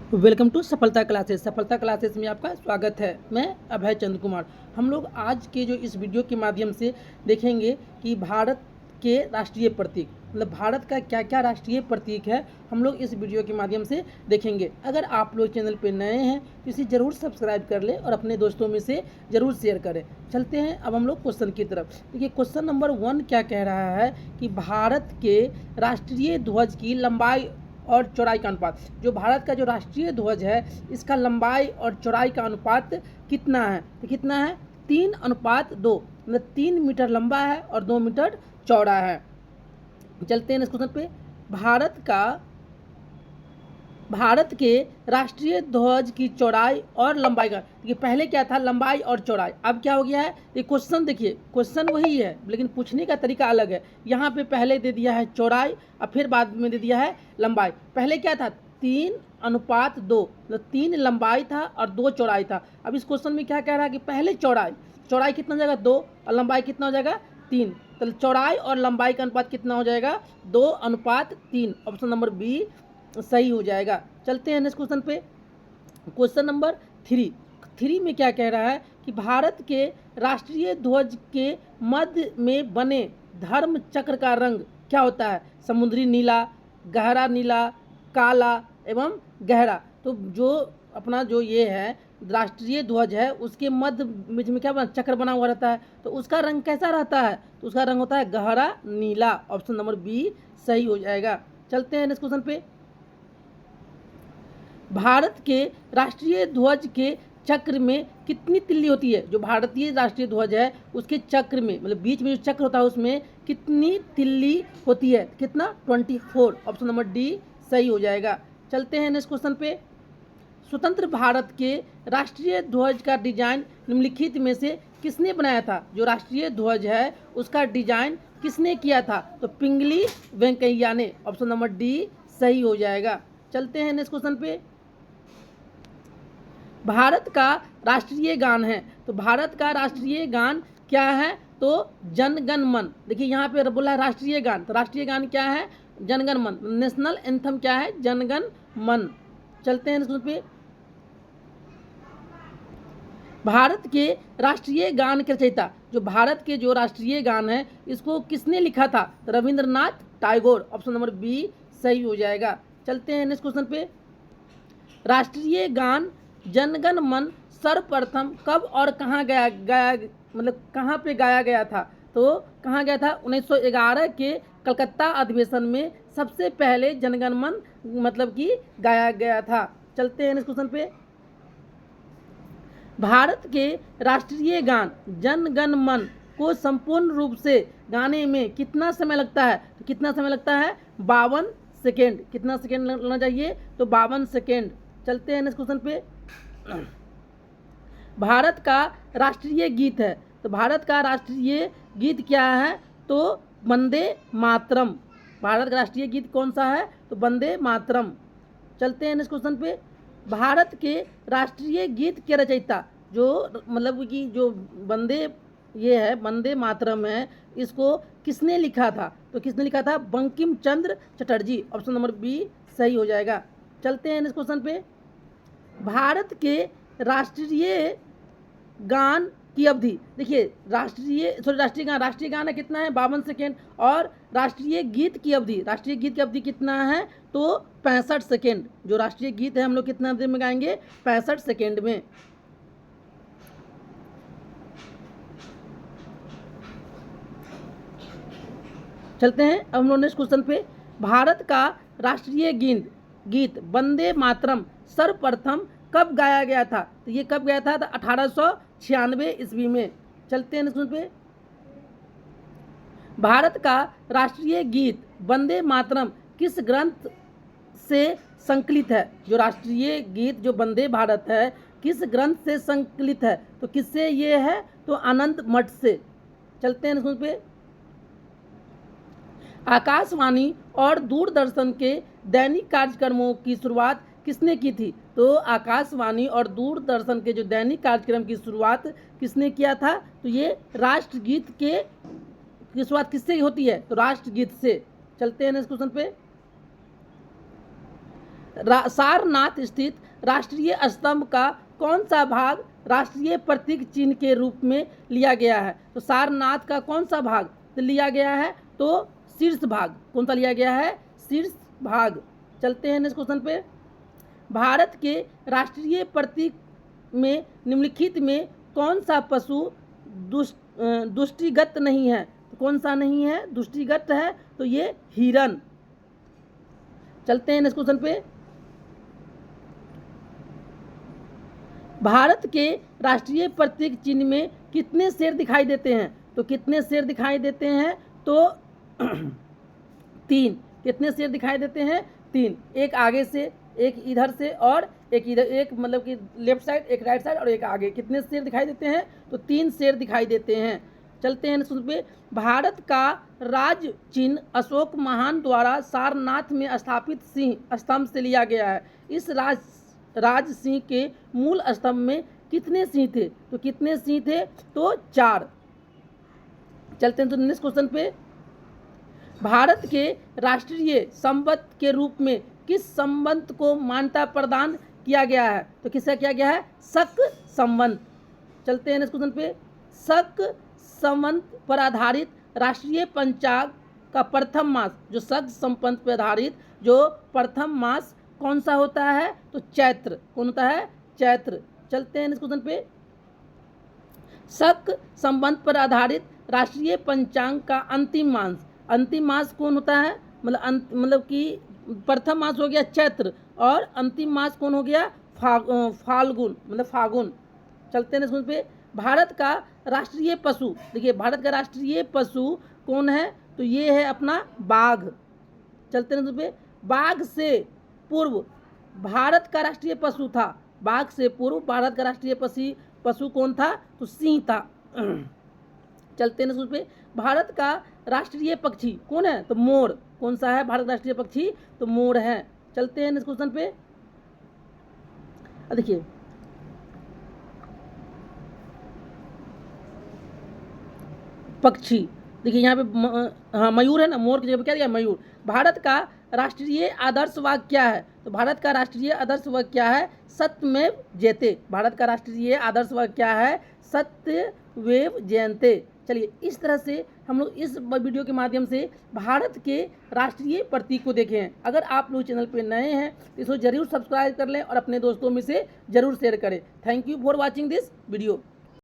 Welcome to सफलता classes. सफलता classes में आपका स्वागत है। मैं अभय चंद्र कुमार। हम लोग आज के जो इस वीडियो के माध्यम से देखेंगे कि भारत के राष्ट्रीय प्रतीक, मतलब भारत का क्या क्या राष्ट्रीय प्रतीक है, हम लोग इस वीडियो के माध्यम से देखेंगे। अगर आप लोग चैनल पे नए हैं तो इसे ज़रूर सब्सक्राइब कर लें और अपने दोस्तों में से ज़रूर शेयर करें। चलते हैं अब हम लोग क्वेश्चन की तरफ। देखिए क्वेश्चन नंबर 1 क्या कह रहा है कि भारत के राष्ट्रीय ध्वज की लंबाई और चौड़ाई का अनुपात। जो भारत का जो राष्ट्रीय ध्वज है इसका लंबाई और चौड़ाई का अनुपात कितना है? तो कितना है? 3:2, मतलब 3 मीटर लंबा है और 2 मीटर चौड़ा है। चलते हैं इस क्वेश्चन पे। भारत के राष्ट्रीय ध्वज की चौड़ाई और लंबाई का, देखिए पहले क्या था? लंबाई और चौड़ाई। अब क्या हो गया है? ये क्वेश्चन देखिए, क्वेश्चन वही है लेकिन पूछने का तरीका अलग है। यहाँ पे पहले दे दिया है चौड़ाई और फिर बाद में दे दिया है लंबाई। पहले क्या था? 3:2, मतलब 3 लंबाई था और 2 चौड़ाई था। अब इस क्वेश्चन में क्या कह रहा है कि पहले चौड़ाई कितना हो जाएगा? 2, और लंबाई कितना हो जाएगा? 3। तो चौड़ाई और लंबाई का अनुपात कितना हो जाएगा? 2:3। ऑप्शन नंबर बी सही हो जाएगा। चलते हैं नेक्स्ट क्वेश्चन पे। क्वेश्चन नंबर 3 में क्या कह रहा है कि भारत के राष्ट्रीय ध्वज के मध्य में बने धर्म चक्र का रंग क्या होता है? समुद्री नीला, गहरा नीला, काला एवं गहरा। तो जो अपना जो ये है राष्ट्रीय ध्वज है उसके मध्य में क्या बना? चक्र बना हुआ रहता है। तो उसका रंग कैसा रहता है? तो उसका रंग होता है गहरा नीला। ऑप्शन नंबर बी सही हो जाएगा। चलते हैं नेक्स्ट क्वेश्चन पे। भारत के राष्ट्रीय ध्वज के चक्र में कितनी तिल्ली होती है? जो भारतीय राष्ट्रीय ध्वज है उसके चक्र में, मतलब बीच में जो चक्र होता है उसमें कितनी तिल्ली होती है? कितना? 24। ऑप्शन नंबर डी सही हो जाएगा। चलते हैं नेक्स्ट क्वेश्चन पे। स्वतंत्र भारत के राष्ट्रीय ध्वज का डिजाइन निम्नलिखित में से किसने बनाया था? जो राष्ट्रीय ध्वज है उसका डिजाइन किसने किया था? तो पिंगली वेंकैया ने। ऑप्शन नंबर डी सही हो जाएगा। चलते हैं नेक्स्ट क्वेश्चन पे। भारत का राष्ट्रीय गान है, तो भारत का राष्ट्रीय गान क्या है? तो जन गण मन। देखिए यहाँ पे बोला है राष्ट्रीय गान, तो राष्ट्रीय गान क्या है? जन गण मन। नेशनल एंथम क्या है? जन गण मन। चलते हैं इसमें पे। भारत के राष्ट्रीय गान के रचयिता, जो भारत के जो राष्ट्रीय गान है इसको किसने लिखा था? तो Rabindranath Tagore. Option number b सही हो जाएगा। चलते हैं नेक्स्ट क्वेश्चन पे। राष्ट्रीय गान जनगण मन सर्वप्रथम कब और कहाँ गाया मतलब कहाँ पे गाया गया था? तो कहाँ गया था? 1911 के कलकत्ता अधिवेशन में सबसे पहले जनगण मन मतलब कि गाया गया था। चलते हैं इस क्वेश्चन पे। भारत के राष्ट्रीय गान जन गण मन को संपूर्ण रूप से गाने में कितना समय लगता है? तो कितना समय लगता है? 52 सेकेंड। कितना सेकेंड लगना चाहिए? तो 52 सेकेंड। चलते हैं नेक्स्ट क्वेश्चन पे। भारत का राष्ट्रीय गीत है, तो भारत का राष्ट्रीय गीत क्या है? तो वंदे मातरम। भारत का राष्ट्रीय गीत कौन सा है? तो वंदे मातरम। चलते हैं नेक्स्ट क्वेश्चन पे। भारत के राष्ट्रीय गीत के रचयिता, जो मतलब कि जो वंदे ये है वंदे मातरम है, इसको किसने लिखा था? तो किसने लिखा था? Bankim Chandra Chatterjee. Option number b सही हो जाएगा। चलते हैं नेक्स्ट क्वेश्चन पे। भारत के राष्ट्रीय गान की अवधि, देखिए राष्ट्रीय गान है कितना है? 52 सेकेंड। और राष्ट्रीय गीत की अवधि कितना है? तो 65 सेकेंड। जो राष्ट्रीय गीत है हम लोग कितना देर में गाएंगे? 65 सेकेंड में। चलते हैं अब हम लोग नेक्स्ट क्वेश्चन पे। भारत का राष्ट्रीय गीत वंदे मातरम सर्वप्रथम कब गाया गया था? तो ये कब गया था? 1896 ईस्वी में। चलते हैं नेक्स्ट पे। भारत का राष्ट्रीय गीत वंदे मातरम किस ग्रंथ से संकलित है? जो राष्ट्रीय गीत जो वंदे भारत है किस ग्रंथ से संकलित है? तो किससे ये है? तो आनंद मठ से। चलते हैं नेक्स्ट पे। आकाशवाणी और दूरदर्शन के दैनिक कार्यक्रमों की शुरुआत किसने की थी? तो आकाशवाणी और दूरदर्शन के जो दैनिक कार्यक्रम की शुरुआत किसने किया था? तो ये राष्ट्रगीत की शुरुआत किससे होती है? तो राष्ट्रगीत से। चलते हैं नेक्स्ट क्वेश्चन पे। सारनाथ स्थित राष्ट्रीय स्तंभ का कौन सा भाग राष्ट्रीय प्रतीक चिन्ह के रूप में लिया गया है? तो सारनाथ का कौन सा भाग लिया गया है? तो शीर्ष भाग। कौन सा लिया गया है? शीर्ष भाग। चलते हैं नेक्स्ट क्वेश्चन पे। भारत के राष्ट्रीय प्रतीक में निम्नलिखित में कौन सा पशु दृष्टिगत नहीं है? तो कौन सा नहीं है? दृष्टिगत है तो ये हिरन। चलते हैं नेक्स्ट क्वेश्चन पे। भारत के राष्ट्रीय प्रतीक चिन्ह में कितने शेर दिखाई देते हैं? तो कितने शेर दिखाई देते हैं? तो 3। कितने शेर दिखाई देते हैं? 3। एक आगे से, एक इधर से और एक इधर, एक मतलब कि लेफ्ट साइड, एक राइट साइड और एक आगे। कितने शेर दिखाई देते हैं? तो 3 शेर दिखाई देते हैं। चलते हैं नेक्स्ट पे। भारत का राज चिन्ह अशोक महान द्वारा सारनाथ में स्थापित सिंह स्तंभ से लिया गया है। इस राज सिंह के मूल स्तंभ में कितने सिंह थे? तो कितने सिंह थे? तो 4। चलते हैं तो नेक्स्ट क्वेश्चन पे। भारत के राष्ट्रीय संबंध के रूप में किस संबंध को मान्यता प्रदान किया गया है? तो किसका किया गया है? शक संबंध। चलते हैं नेक्स्ट क्वेश्चन पे। शक संबंध पर आधारित राष्ट्रीय पंचांग का प्रथम मास, जो शक संबंध पर आधारित जो प्रथम मास कौन सा होता है? तो चैत्र। कौन होता है? चैत्र। चलते हैं नेक्स्ट क्वेश्चन पे। शक संबंध पर आधारित राष्ट्रीय पंचांग का अंतिम मास कौन होता है? मतलब कि प्रथम मास हो गया चैत्र और अंतिम मास कौन हो गया? फाल्गुन, मतलब फागुन। चलते हैं नेक्स्ट क्वेश्चन पे। भारत का राष्ट्रीय पशु, देखिए भारत का राष्ट्रीय पशु कौन है? तो ये है अपना बाघ। चलते हैं पे। बाघ से पूर्व भारत का राष्ट्रीय पशु था, बाघ से पूर्व भारत का राष्ट्रीय पशु कौन था? तो सिंह था। चलते हैं उस पे। भारत का राष्ट्रीय पक्षी कौन है? तो मोर। कौन सा है भारत का राष्ट्रीय पक्षी? तो मोर है। चलते हैं नेक्स्ट क्वेश्चन पे। देखिए पक्षी, देखिए यहाँ पे हाँ मयूर है ना, मोर की जगह क्या दिया? मयूर। भारत का राष्ट्रीय आदर्श वाक्य क्या है? तो भारत का राष्ट्रीय आदर्श वाक्य क्या है? सत्यमेव जयते। भारत का राष्ट्रीय आदर्श वाक्य क्या है? सत्यमेव जयते। चलिए इस तरह से हम लोग इस वीडियो के माध्यम से भारत के राष्ट्रीय प्रतीक को देखे हैं। अगर आप लोग चैनल पे नए हैं तो इसको जरूर सब्सक्राइब कर लें और अपने दोस्तों में से जरूर शेयर करें। Thank you for watching this video.